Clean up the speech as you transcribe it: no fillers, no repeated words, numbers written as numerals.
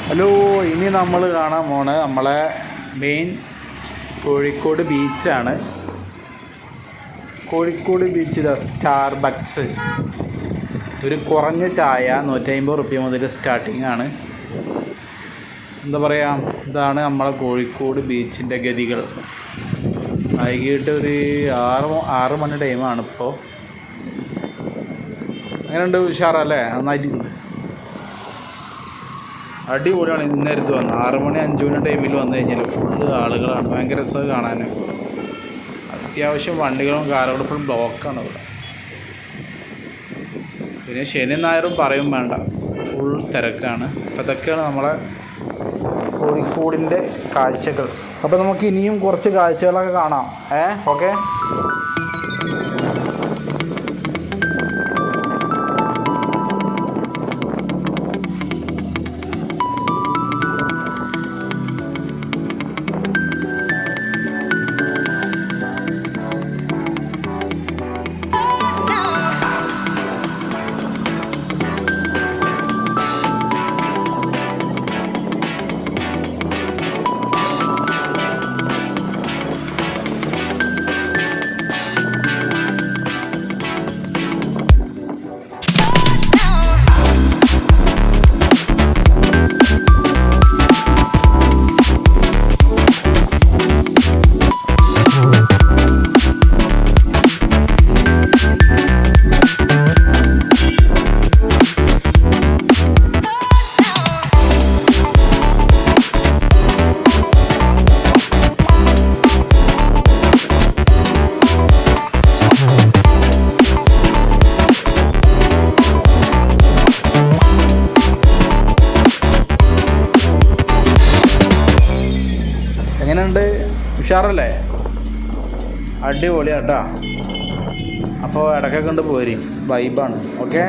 Hello, ഇനി നമ്മൾ കാണാൻ പോണ നമ്മളെ മെയിൻ കോഴിക്കോട് ബീച്ചാണ്. കോഴിക്കോട് ബീച്ചിൽ സ്റ്റാർബക്സ് ഒരു കുറഞ്ഞ ചായ 150 റുപ്യ മുതൽ സ്റ്റാർട്ടിങ് ആണ്. എന്താ പറയുക, ഇതാണ് നമ്മളെ കോഴിക്കോട് ബീച്ചിൻ്റെ ഗതികൾ. വൈകിട്ട് ഒരു 6 മണി ടൈമാണ് ഇപ്പോൾ. അങ്ങനെയുണ്ട്, ഉഷാറല്ലേ? നന്നായിട്ട് അടിപൊളിയാണ്. ഇന്നേരത്ത് വന്ന് 6 മണി 5 മണി ടൈമിൽ വന്നു കഴിഞ്ഞാൽ ഫുള്ള് ആളുകളാണ്. ഭയങ്കര രസം കാണാൻ. അത്യാവശ്യം വണ്ടികളും കാറുകളും ഫുൾ ബ്ലോക്കാണ് ഇവിടെ. പിന്നെ ശനി ഞായറും പറയും വേണ്ട, ഫുൾ തിരക്കാണ്. അപ്പോൾ ഇതൊക്കെയാണ് നമ്മളെ കോഴിക്കോടിൻ്റെ കാഴ്ചകൾ. അപ്പോൾ നമുക്ക് ഇനിയും കുറച്ച് കാഴ്ചകളൊക്കെ കാണാം. ഓക്കെ. എങ്ങനെയുണ്ട്? ഉഷാറല്ലേ? അടിപൊളിയാണ് കേട്ടോ. അപ്പോൾ ഇടയ്ക്കൊക്കെ കൊണ്ട് പോരി, വൈബാണ്. ഓക്കെ.